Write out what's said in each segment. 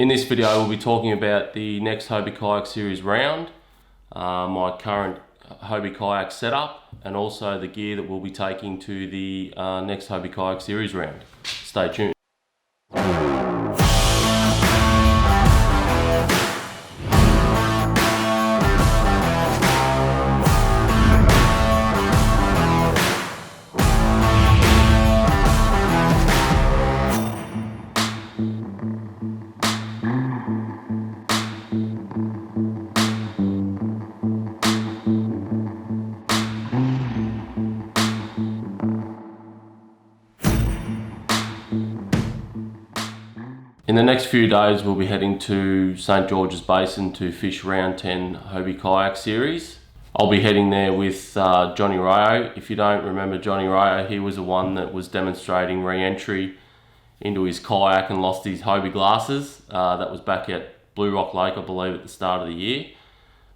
In this video we'll be talking about the next Hobie Kayak Series round, my current Hobie Kayak setup, and also the gear that we'll be taking to the next Hobie Kayak Series round. Stay tuned. In the next few days we'll be heading to St George's Basin to fish round 10 Hobie Kayak Series. I'll be heading there with Johnny Rayo. If you don't remember Johnny Rayo, he was the one that was demonstrating re-entry into his kayak and lost his Hobie glasses. That was back at Blue Rock Lake, I believe, at the start of the year.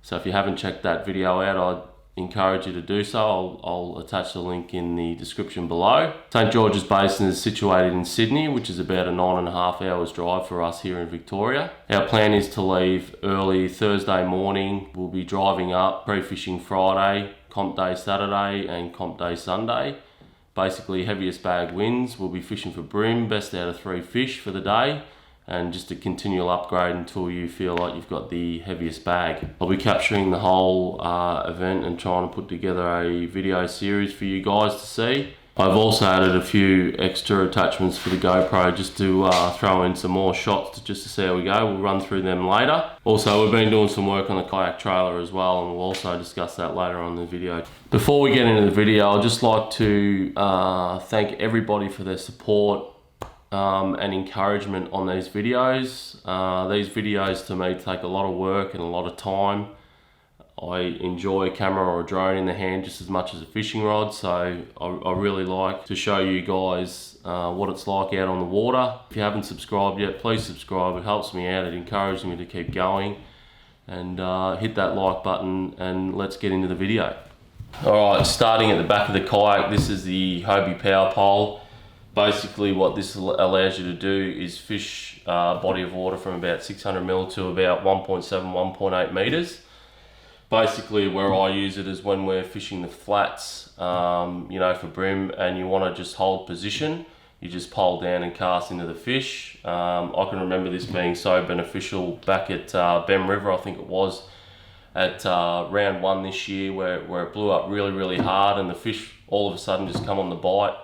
So if you haven't checked that video out, I'd encourage you to do so. I'll attach the link in the description below. St George's Basin is situated in Sydney, which is about a 9.5 hours drive for us here in Victoria. Our plan is to leave early Thursday morning. We'll be driving up pre-fishing Friday, comp day Saturday and comp day Sunday. Basically heaviest bag wins. We'll be fishing for bream, best out of 3 fish for the day, and just a continual upgrade until you feel like you've got the heaviest bag. I'll be capturing the whole event and trying to put together a video series for you guys to see. I've also added a few extra attachments for the GoPro just to throw in some more shots just to see how we go. We'll run through them later. Also, we've been doing some work on the kayak trailer as well, and we'll also discuss that later on in the video. Before we get into the video, I'd just like to thank everybody for their support and encouragement on these videos. These videos to me take a lot of work and a lot of time. I enjoy a camera or a drone in the hand just as much as a fishing rod, so I really like to show you guys what it's like out on the water. If you haven't subscribed yet, please subscribe. It helps me out, it encourages me to keep going, and hit that like button and let's get into the video. Alright, starting at the back of the kayak, this is the Hobie Power Pole. Basically what this allows you to do is fish a body of water from about 600 mil to about 1.7, 1.8 meters. Basically where I use it is when we're fishing the flats, you know, for bream, and you want to just hold position. You just pole down and cast into the fish. I can remember this being so beneficial back at Bem River, I think it was, at round 1 this year, where it blew up really hard and the fish all of a sudden just come on the bite.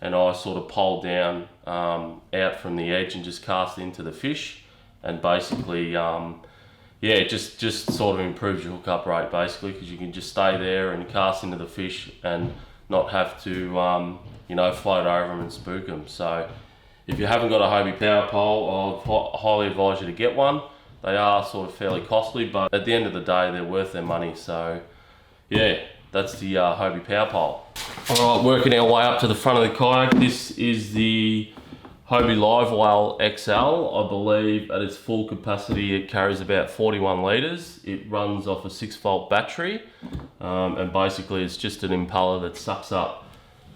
And I sort of poled down out from the edge and just cast into the fish, and basically, yeah, it just sort of improves your hookup rate basically, because you can just stay there and cast into the fish and not have to, you know, float over them and spook them. So if you haven't got a Hobie Power Pole, I highly advise you to get one. They are sort of fairly costly, but at the end of the day, they're worth their money. So yeah, that's the Hobie Power Pole. Alright, working our way up to the front of the kayak. This is the Hobie Livewell XL. I believe at its full capacity it carries about 41 litres. It runs off a 6-volt battery, and basically it's just an impeller that sucks up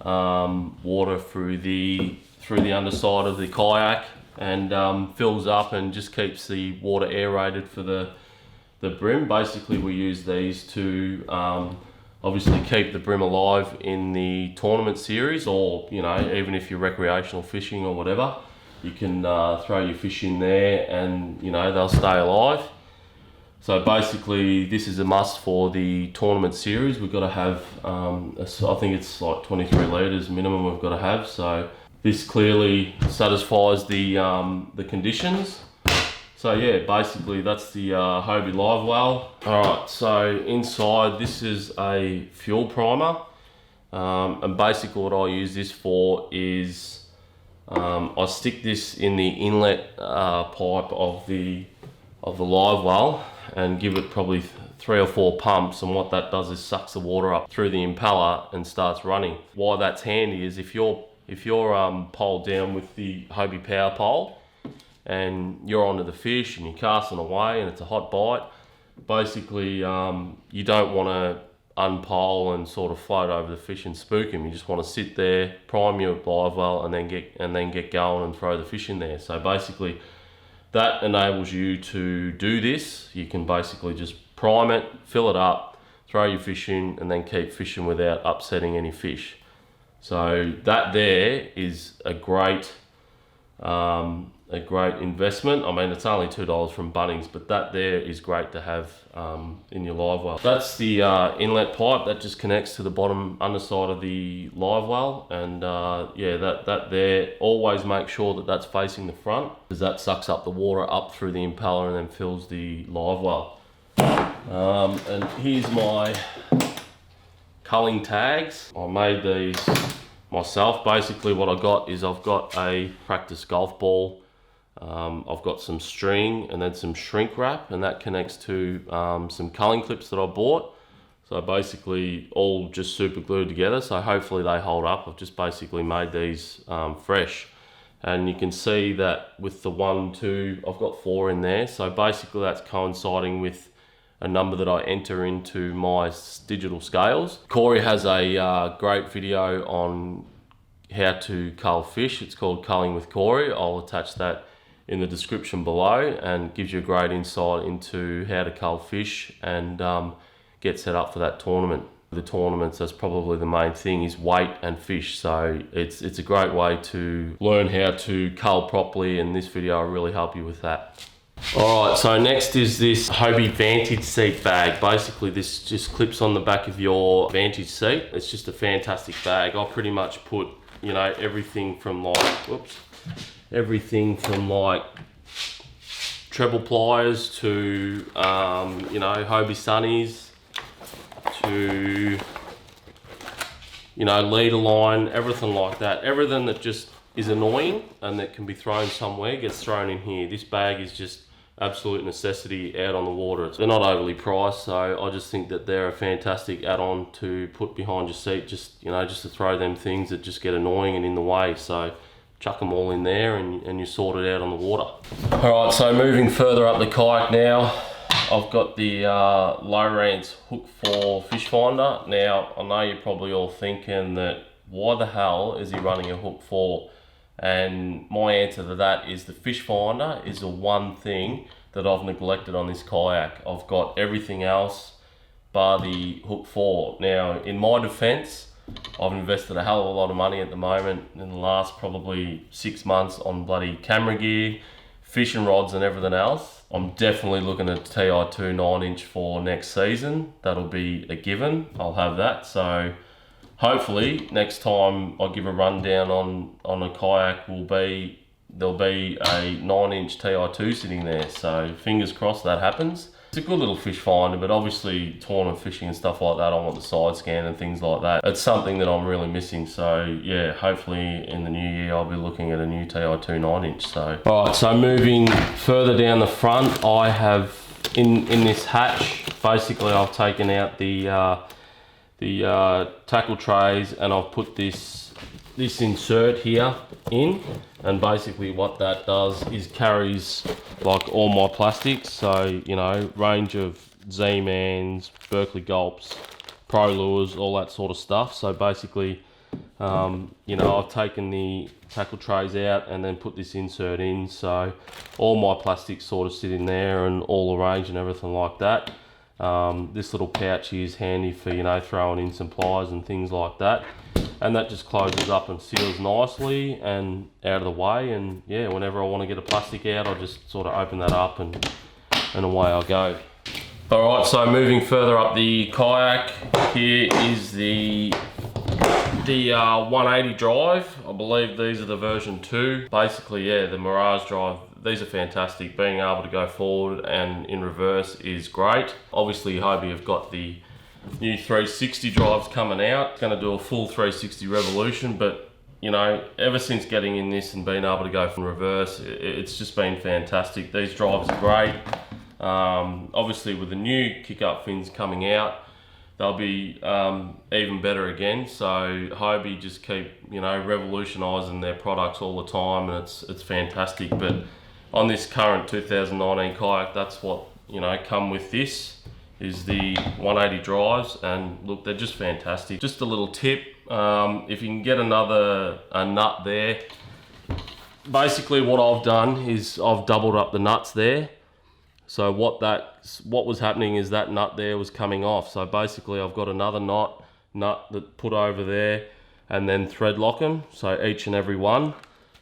water through the underside of the kayak and fills up and just keeps the water aerated for the bream. Basically we use these to obviously keep the bream alive in the tournament series, or, you know, even if you're recreational fishing or whatever, you can throw your fish in there and, you know, they'll stay alive. So basically this is a must for the tournament series. We've got to have, I think it's like 23 litres minimum we've got to have. So this clearly satisfies the conditions. So yeah, basically that's the Hobie Livewell. Alright, so inside this is a fuel primer, and basically what I use this for is I stick this in the inlet pipe of the Livewell and give it probably 3 or 4 pumps, and what that does is sucks the water up through the impeller and starts running. Why that's handy is if you're poled down with the Hobie Power Pole and you're onto the fish and you're casting away and it's a hot bite, basically you don't want to unpole and sort of float over the fish and spook him. You just want to sit there, prime your Livewell, and then get going and throw the fish in there. So basically that enables you to do this. You can basically just prime it, fill it up, throw your fish in, and then keep fishing without upsetting any fish. So that there is a great investment. I mean, it's only $2 from Bunnings, but that there is great to have in your live well. That's the inlet pipe that just connects to the bottom underside of the live well, and yeah, that there, always make sure that that's facing the front, because that sucks up the water up through the impeller and then fills the live well. And here's my culling tags. I made these myself. Basically what I got is I've got a practice golf ball, I've got some string and then some shrink wrap, and that connects to some culling clips that I bought. So basically all just super glued together, so hopefully they hold up. I've just basically made these fresh, and you can see that with the 1, 2, I've got 4 in there. So basically that's coinciding with a number that I enter into my digital scales. Corey has a great video on how to cull fish. It's called Culling with Corey. I'll attach that in the description below, and gives you a great insight into how to cull fish and get set up for that tournament. The tournaments, that's probably the main thing, is weight and fish. So it's a great way to learn how to cull properly, and this video will really help you with that. Alright, so next is this Hobie Vantage Seat bag. Basically this just clips on the back of your Vantage seat. It's just a fantastic bag. I pretty much put, you know, everything from like treble pliers to, you know, Hobie Sunnies to, you know, leader line, everything like that. Everything that just is annoying and that can be thrown somewhere gets thrown in here. This bag is just absolute necessity out on the water. They're not overly priced, so I just think that they're a fantastic add-on to put behind your seat, just, you know, just to throw them things that just get annoying and in the way. So chuck them all in there and you sort it out on the water. All right, so moving further up the kayak now, I've got the Lowrance Hook 4 fish finder. Now, I know you're probably all thinking that why the hell is he running a Hook 4? And my answer to that is the fish finder is the one thing that I've neglected on this kayak. I've got everything else bar the Hook 4. Now, in my defense, I've invested a hell of a lot of money at the moment in the last probably 6 months on bloody camera gear, fishing rods and everything else. I'm definitely looking at TI2 9" for next season. That'll be a given. I'll have that. So hopefully next time I give a rundown on a kayak there'll be a 9" TI2 sitting there. So fingers crossed that happens. It's a good little fish finder, but obviously tournament fishing and stuff like that, I want the side scan and things like that. It's something that I'm really missing. So yeah, hopefully in the new year I'll be looking at a new TI2 9". So alright, so moving further down the front, I have in this hatch, basically I've taken out the tackle trays and I've put this insert here in, and basically what that does is carries like all my plastics. So, you know, range of Z-Mans, Berkeley Gulps, Pro Lures, all that sort of stuff. So basically, you know, I've taken the tackle trays out and then put this insert in, so all my plastics sort of sit in there and all arranged and everything like that. This little pouch here is handy for, you know, throwing in some pliers and things like that, and that just closes up and seals nicely and out of the way. And yeah, whenever I want to get a plastic out, I just sort of open that up and away I go. All right, so moving further up the kayak, here is the 180 drive. I believe these are the version 2. Basically, yeah, the Mirage drive, these are fantastic. Being able to go forward and in reverse is great. Obviously, Hobie have got the new 360 drives coming out. It's going to do a full 360 revolution, but you know, ever since getting in this and being able to go from reverse, it's just been fantastic. These drives are great. Obviously with the new kick-up fins coming out, they'll be even better again. So Hobie just keep, you know, revolutionising their products all the time, and it's fantastic. But on this current 2019 kayak, that's what, you know, come with this is the 180 drives, and look, they're just fantastic. Just a little tip, if you can get a nut there basically what I've done is I've doubled up the nuts there. So what was happening is that nut there was coming off. So basically I've got another nut that put over there, and then thread lock them. So each and every one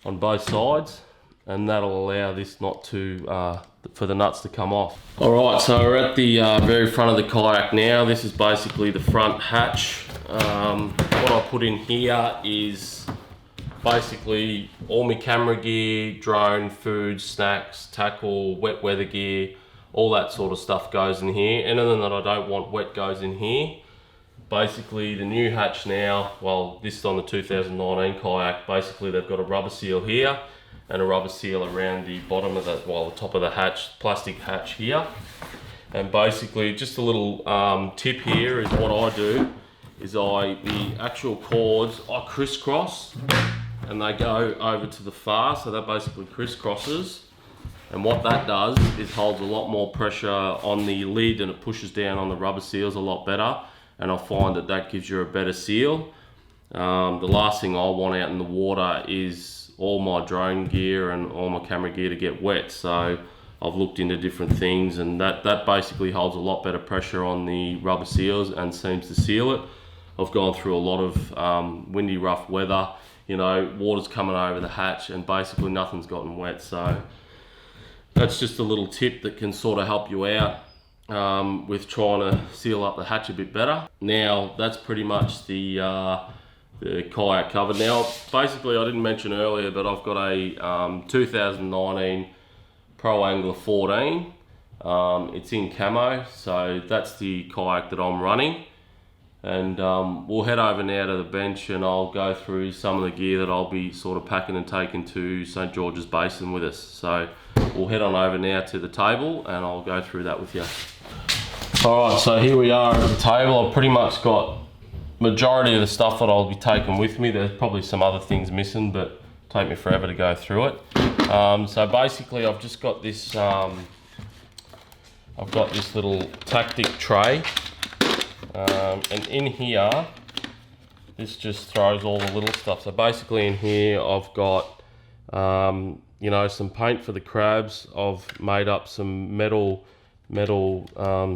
on both sides, and that'll allow this knot to for the nuts to come off. All right, so we're at the very front of the kayak now. This is basically the front hatch. What I put in here is basically all my camera gear, drone, food, snacks, tackle, wet weather gear, all that sort of stuff goes in here. Anything that I don't want wet goes in here. Basically the new hatch now, well, this is on the 2019 kayak, basically they've got a rubber seal here and a rubber seal around the bottom of the top of the hatch, plastic hatch here. And basically just a little tip here is what I do is the actual cords I crisscross, and they go over to the far, so that basically crisscrosses. And what that does is holds a lot more pressure on the lid, and it pushes down on the rubber seals a lot better. And I find that gives you a better seal. The last thing I want out in the water is all my drone gear and all my camera gear to get wet. So I've looked into different things, and that basically holds a lot better pressure on the rubber seals and seems to seal it. I've gone through a lot of windy, rough weather, you know, water's coming over the hatch and basically nothing's gotten wet. So that's just a little tip that can sort of help you out with trying to seal up the hatch a bit better. Now that's pretty much the kayak covered. Now basically I didn't mention earlier, but I've got a 2019 Pro Angler 14. It's in camo, so that's the kayak that I'm running. And we'll head over now to the bench and I'll go through some of the gear that I'll be sort of packing and taking to St. George's Basin with us. So we'll head on over now to the table and I'll go through that with you. Alright, so here we are at the table. I've pretty much got majority of the stuff that I'll be taking with me. There's probably some other things missing, but it'll take me forever to go through it. So basically I've just got this, I've got this little tactic tray. And in here, this just throws all the little stuff. So basically in here I've got, you know, some paint for the crabs. I've made up some metal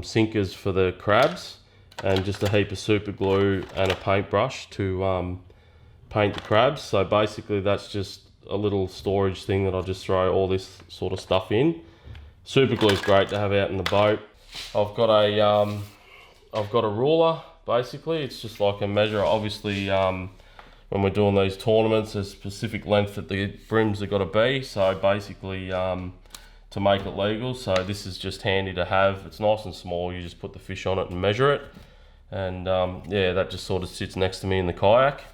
sinkers for the crabs, and just a heap of super glue and a paintbrush to paint the crabs. So basically that's just a little storage thing that I'll just throw all this sort of stuff in. Super glue is great to have out in the boat. I've got a ruler. Basically it's just like a measure. Obviously when we're doing these tournaments, there's a specific length that the brims have got to be, so basically to make it legal. So this is just handy to have. It's nice and small, you just put the fish on it and measure it. And yeah, that just sort of sits next to me in the kayak.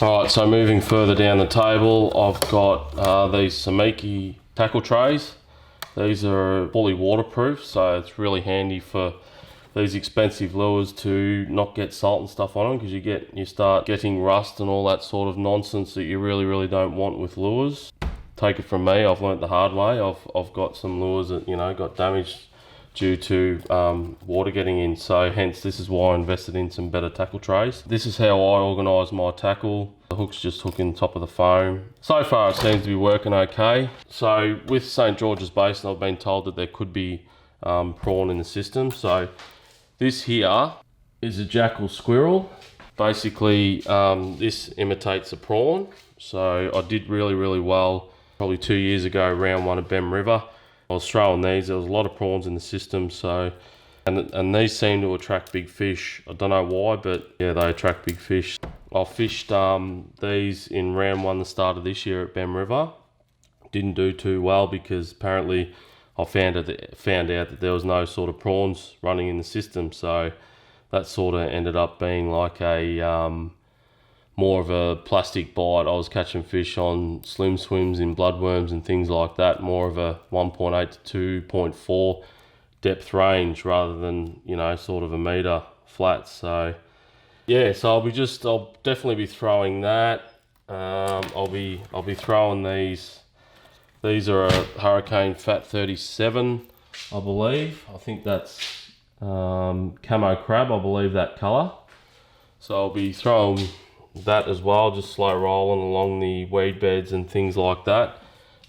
Alright, so moving further down the table, I've got these Samiki tackle trays. These are fully waterproof, so it's really handy for these expensive lures to not get salt and stuff on them, because you start getting rust and all that sort of nonsense that you really don't want with lures. Take it from me, I've learnt the hard way. I've got some lures that, you know, got damaged due to water getting in, so hence this is why I invested in some better tackle trays. This is how I organise my tackle. The hook's just hooking top of the foam. So far it seems to be working okay. So with St. George's Basin, I've been told that there could be prawn in the system. So this here is a jackal squirrel. Basically this imitates a prawn. So I did really well probably 2 years ago around one at Bem River. I was throwing these, there was a lot of prawns in the system, so and these seem to attract big fish. I don't know why, but yeah, they attract big fish. I fished these in round one the start of this year at Bem River. Didn't do too well because apparently I found out that there was no sort of prawns running in the system, so that sort of ended up being like a more of a plastic bite. I was catching fish on slim swims in bloodworms and things like that, more of a 1.8 to 2.4 depth range rather than, you know, sort of a metre flat. So yeah, so I'll definitely be throwing that. I'll be throwing these. These are a Hurricane Fat 37, I believe. I think that's camo crab, I believe that colour. So I'll be throwing that as well, just slow rolling along the weed beds and things like that.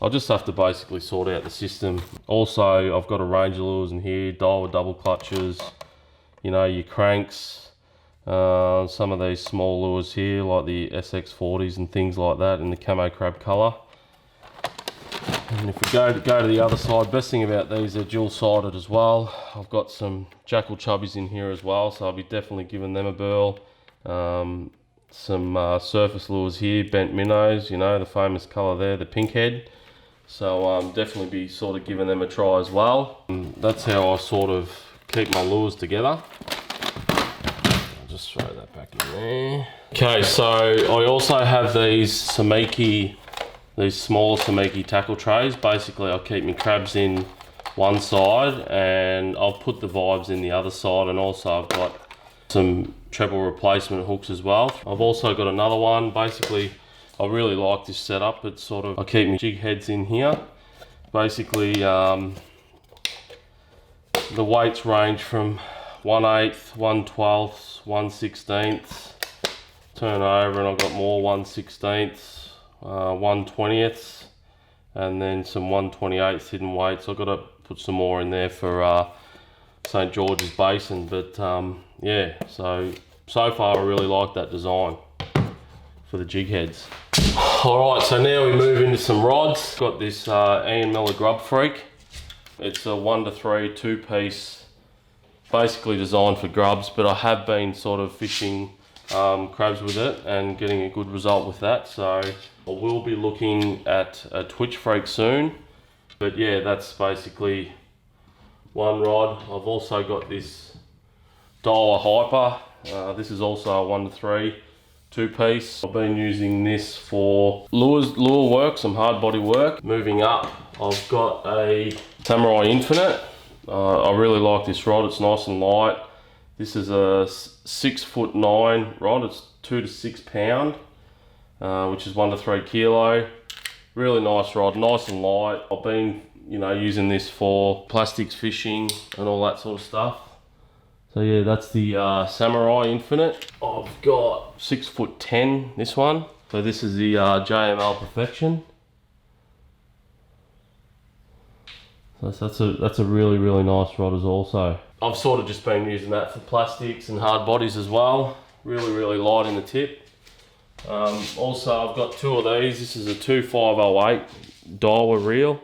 I'll just have to basically sort out the system. Also, I've got a range of lures in here, Daiwa double clutches, you know, your cranks, some of these small lures here like the SX40s and things like that in the camo crab colour. And if we go to the other side, best thing about these, they're dual-sided as well. I've got some jackal chubbies in here as well, so I'll be definitely giving them a burl. Some surface lures here, bent minnows, you know, the famous colour there, the pink head. So definitely be sort of giving them a try as well. And that's how I sort of keep my lures together. I'll just throw that back in there. Okay, so I also have these Samiki, these smaller Samiki tackle trays. Basically, I'll keep my crabs in one side and I'll put the vibes in the other side, and also I've got some treble replacement hooks as well. I've also got another one. Basically, I really like this setup. It's sort of, I keep my jig heads in here. Basically, the weights range from 1/8, 1/12, 1/16. Turn over and I've got more 1/16, 1/20, and then some 1/28 hidden weights. I've got to put some more in there for St. George's Basin, but yeah, so far I really like that design for the jig heads. Alright, so now we move into some rods. Got this Ian Miller Grub Freak. It's a 1 to 3 2-piece, basically designed for grubs, but I have been sort of fishing crabs with it and getting a good result with that. So I will be looking at a Twitch Freak soon. But yeah, that's basically one rod. I've also got this Daiwa Hyper. This is also a 1 to 3 2-piece. I've been using this for lure work, some hard body work. Moving up, I've got a Samurai Infinite. I really like this rod. It's nice and light. This is a 6'9" rod. It's 2 to 6 pound, which is 1 to 3 kilo. Really nice rod, nice and light. I've been, you know, using this for plastics fishing and all that sort of stuff. So yeah, that's the Samurai Infinite. I've got 6'10", this one. So this is the JML Perfection. So that's a really, really nice rod as also. I've sort of just been using that for plastics and hard bodies as well. Really, really light in the tip. Also, I've got two of these. This is a 2508 Daiwa reel.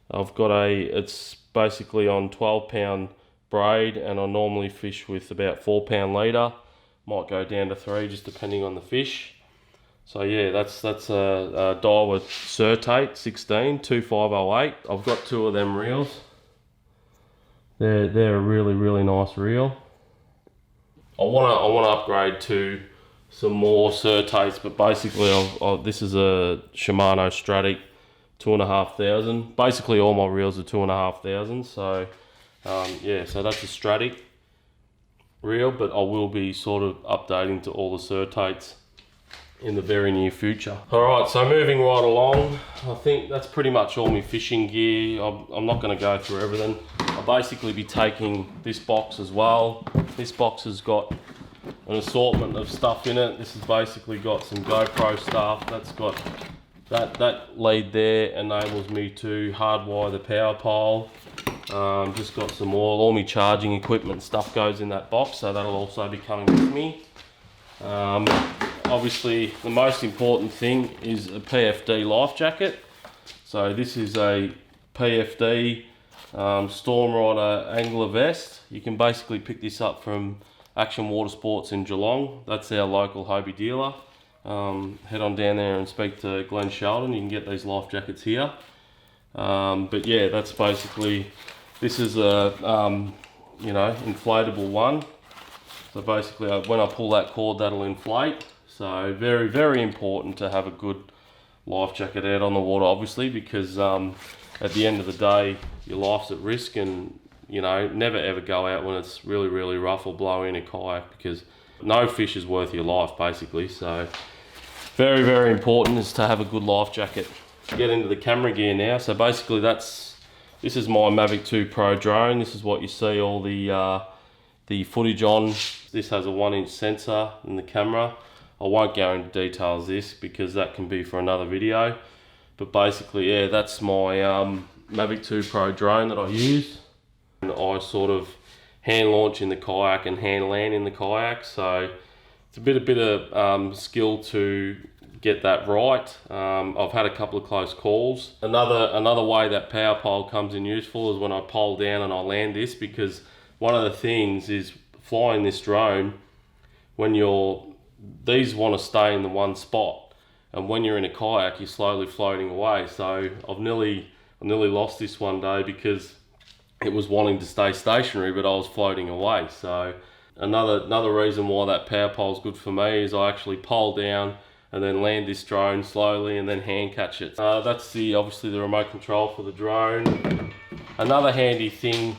I've got it's basically on 12-pound braid, and I normally fish with about 4-pound leader. Might go down to 3, just depending on the fish. So yeah, that's a Daiwa Certate 16 2508. I've got two of them reels. They're a really, really nice reel. I wanna upgrade to some more Certates, but basically this is a Shimano Stratic 2,500. Basically all my reels are 2,500. So yeah, so that's a Stratic reel, but I will be sort of updating to all the Certates in the very near future. Alright, so moving right along, I think that's pretty much all my fishing gear. I'm not going to go through everything. I'll basically be taking this box as well. This box has got an assortment of stuff in it. This has basically got some GoPro stuff. That's got that lead there enables me to hardwire the power pole. Just got some all my charging equipment stuff goes in that box, so that'll also be coming with me. Obviously the most important thing is a PFD life jacket. So this is a PFD Storm Rider angler vest. You can basically pick this up from Action Water Sports in Geelong. That's our local Hobie dealer. Head on down there and speak to Glenn Sheldon. You can get these life jackets here. But yeah, that's basically, this is a you know, inflatable one. So basically when I pull that cord, that'll inflate. So very, very important to have a good life jacket out on the water, obviously, because at the end of the day, your life's at risk, and you know, never ever go out when it's really, really rough or blow in a kayak, because no fish is worth your life, basically. So very, very important is to have a good life jacket. Get into the camera gear now. So basically this is my Mavic 2 Pro drone. This is what you see all the footage on. This has a 1-inch sensor in the camera. I won't go into details this because that can be for another video. But basically, yeah, that's my Mavic 2 Pro drone that I use. And I sort of hand launch in the kayak and hand land in the kayak. So it's a bit of skill to get that right. I've had a couple of close calls. Another way that power pole comes in useful is when I pole down and I land this, because one of the things is flying this drone, when these want to stay in the one spot, and when you're in a kayak you're slowly floating away. So I nearly lost this one day because it was wanting to stay stationary but I was floating away. So another reason why that power pole is good for me is I actually pole down and then land this drone slowly and then hand catch it. That's obviously the remote control for the drone. Another handy thing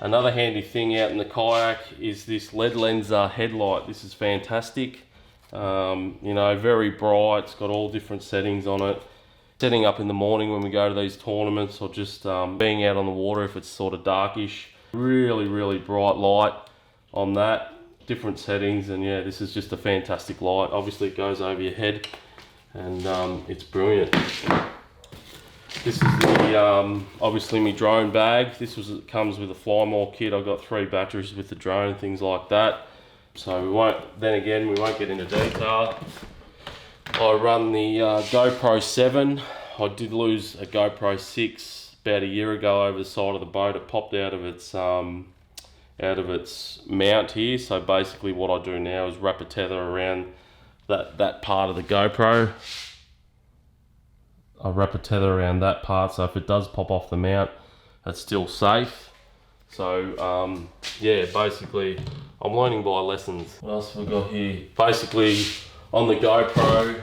out in the kayak is this LED Lensa headlight. This is fantastic. You know, very bright. It's got all different settings on it. Setting up in the morning when we go to these tournaments, or just being out on the water if it's sort of darkish. Really bright light on that. Different settings, and yeah, this is just a fantastic light. Obviously it goes over your head, and it's brilliant. This is the obviously my drone bag. It comes with a FlyMore kit. I've got 3 batteries with the drone and things like that. So we won't get into detail. I run the GoPro 7. I did lose a GoPro 6 about a year ago over the side of the boat. It popped out of its mount here. So basically what I do now is wrap a tether around that part of the GoPro. I wrap a tether around that part, so if it does pop off the mount, it's still safe. So yeah, basically I'm learning by lessons. What else have we got here? Basically on the GoPro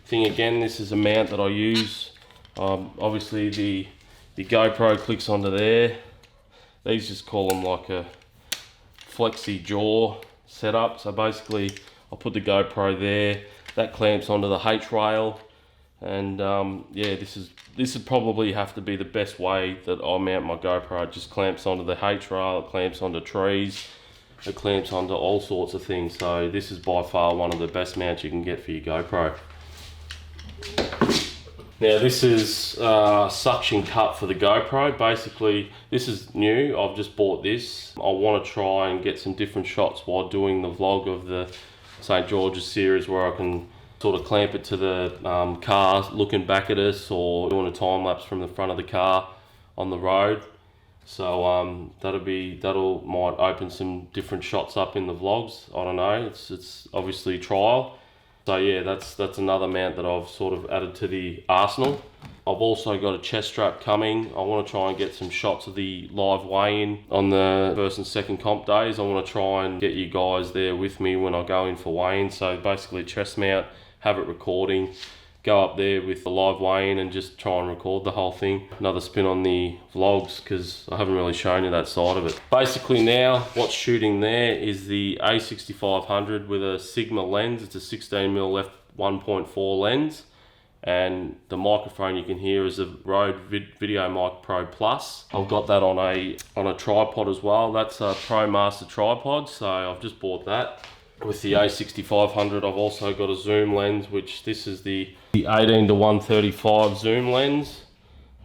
thing again, this is a mount that I use. Obviously the GoPro clicks onto there. These just call them like a flexi jaw setup. So basically I'll put the GoPro there, that clamps onto the H rail, and yeah, this would probably have to be the best way that I mount my GoPro. It just clamps onto the H rail, it clamps onto trees, it clamps onto all sorts of things. So this is by far one of the best mounts you can get for your GoPro. Now this is suction cup for the GoPro. Basically this is new, I've just bought this. I want to try and get some different shots while doing the vlog of the St. George's series, where I can sort of clamp it to the car looking back at us, or doing a time lapse from the front of the car on the road. So that'll might open some different shots up in the vlogs. I don't know, it's obviously trial. So yeah, that's another mount that I've sort of added to the arsenal. I've also got a chest strap coming. I want to try and get some shots of the live weigh-in on the first and second comp days. I want to try and get you guys there with me when I go in for weigh-in. So basically chest mount, have it recording, go up there with the live weigh-in and just try and record the whole thing. Another spin on the vlogs, because I haven't really shown you that side of it. Basically now what's shooting there is the A6500 with a Sigma lens. It's a 16mm f1.4 lens. And the microphone you can hear is a Rode VideoMic Pro Plus. I've got that on a tripod as well. That's a ProMaster tripod, so I've just bought that. With the A6500 I've also got a zoom lens, which this is the 18-135 zoom lens.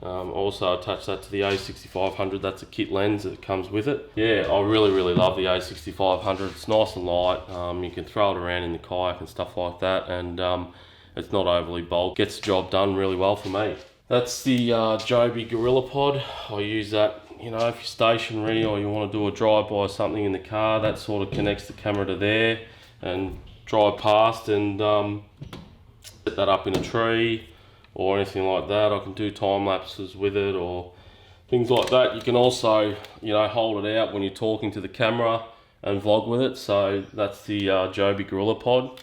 Also attached that to the A6500. That's a kit lens that comes with it. Yeah, I really love the A6500. It's nice and light. You can throw it around in the kayak and stuff like that, and it's not overly bulky. Gets the job done really well for me. That's the Joby GorillaPod. I use that, you know, if you're stationary or you want to do a drive-by or something in the car, that sort of connects the camera to there and drive past and set that up in a tree or anything like that. I can do time lapses with it or things like that. You can also, you know, hold it out when you're talking to the camera and vlog with it. So that's the Joby GorillaPod.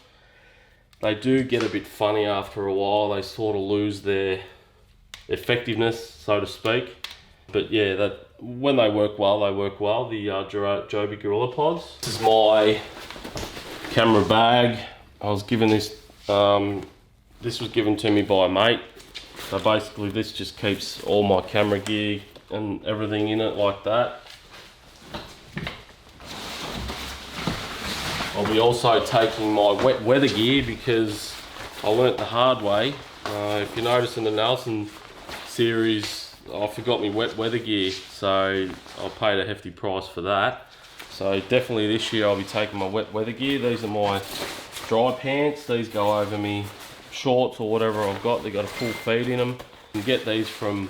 They do get a bit funny after a while. They sort of lose their effectiveness, so to speak. But yeah, that when they work well, they work well. The Joby GorillaPods. This is my camera bag. I was given this. This was given to me by a mate. So basically, this just keeps all my camera gear and everything in it like that. I'll be also taking my wet weather gear because I learnt the hard way. If you notice in the Nelson series, I forgot my wet weather gear, so I paid a hefty price for that. So definitely this year I'll be taking my wet weather gear. These are my dry pants. These go over me shorts or whatever I've got. They've got a full feed in them. You can get these from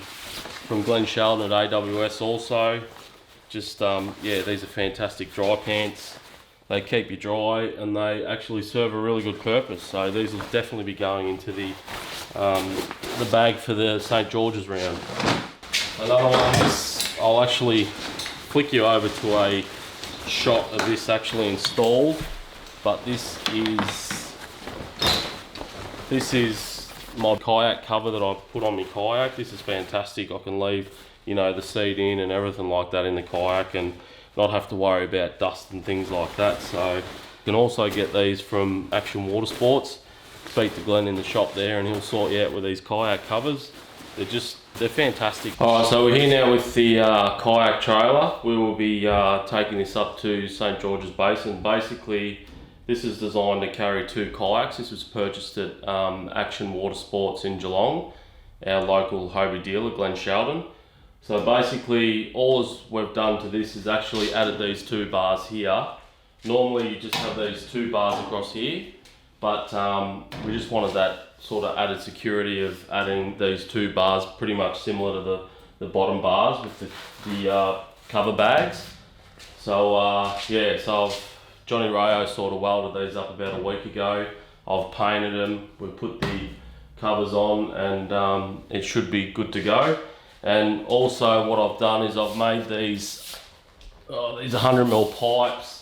Glen Sheldon at AWS also. Just, yeah, these are fantastic dry pants. They keep you dry and they actually serve a really good purpose. So these will definitely be going into the bag for the St. George's round. Another one is, I'll actually flick you over to a shot of this actually installed, but this is my kayak cover that I've put on my kayak. This is fantastic. I can leave, you know, the seat in and everything like that in the kayak and not have to worry about dust and things like that. So you can also get these from Action Water Sports. Speak to Glenn in the shop there and he'll sort you out with these kayak covers. They're fantastic. Alright, so we're here now with the kayak trailer. We will be taking this up to St. George's Basin. Basically, this is designed to carry 2 kayaks. This was purchased at Action Water Sports in Geelong, our local Hobie dealer, Glen Sheldon. So basically, all we've done to this is actually added these 2 bars here. Normally you just have these 2 bars across here, but we just wanted that sort of added security of adding these 2 bars pretty much similar to the bottom bars with the cover bags. So yeah, so Johnny Rayo sort of welded these up about a week ago. I've painted them, we've put the covers on and it should be good to go. And also what I've done is I've made these 100mm pipes.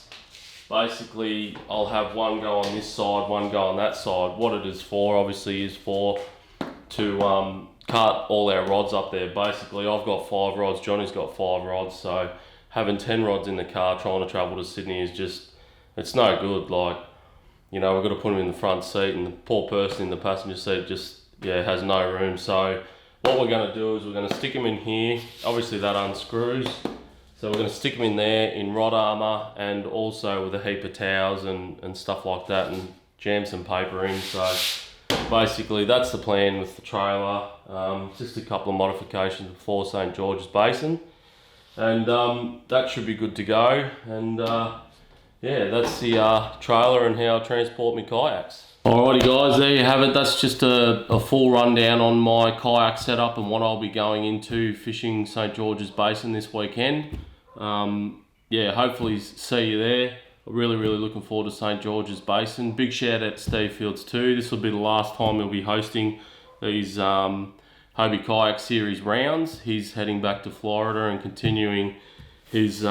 Basically, I'll have one go on this side, one go on that side. What it is for, obviously, is to cut all our rods up there. Basically, I've got 5 rods, Johnny's got 5 rods, so having 10 rods in the car trying to travel to Sydney is just, it's no good. Like, you know, we've got to put them in the front seat and the poor person in the passenger seat just, yeah, has no room. So what we're going to do is we're going to stick them in here. Obviously that unscrews. So we're going to stick them in there in rod armour and also with a heap of towels and stuff like that and jam some paper in. So basically that's the plan with the trailer. Just a couple of modifications before St. George's Basin. And that should be good to go. And yeah, that's the trailer and how I transport my kayaks. Alrighty guys, there you have it. That's just a full rundown on my kayak setup and what I'll be going into fishing St. George's Basin this weekend. Yeah, hobefully see you there. Really looking forward to St. George's Basin. Big shout out to Steve Fields too. This will be the last time he'll be hosting these Hobie Kayak Series rounds. He's heading back to Florida and continuing his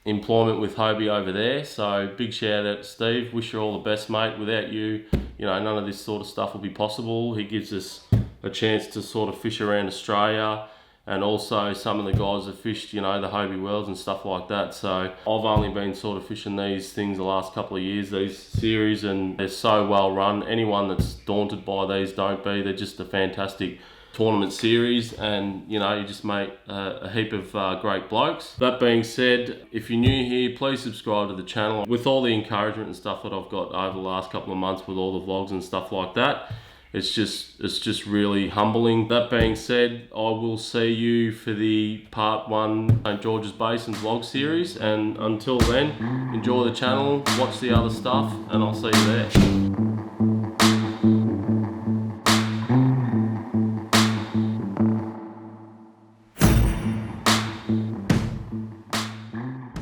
employment with Hobie over there. So big shout out to Steve. Wish you all the best, mate. Without you, you know, none of this sort of stuff will be possible. He gives us a chance to sort of fish around Australia, and also some of the guys have fished, you know, the Hobie Worlds and stuff like that. So I've only been sort of fishing these things the last couple of years, these series, and they're so well run. Anyone that's daunted by these, don't be. They're just a fantastic tournament series, and you know, you just make a heap of great blokes. That being said, if you're new here, please subscribe to the channel. With all the encouragement and stuff that I've got over the last couple of months with all the vlogs and stuff like that, it's just really humbling. That being said, I will see you for the part 1 St. George's Basin vlog series, and until then, enjoy the channel, watch the other stuff, and I'll see you there.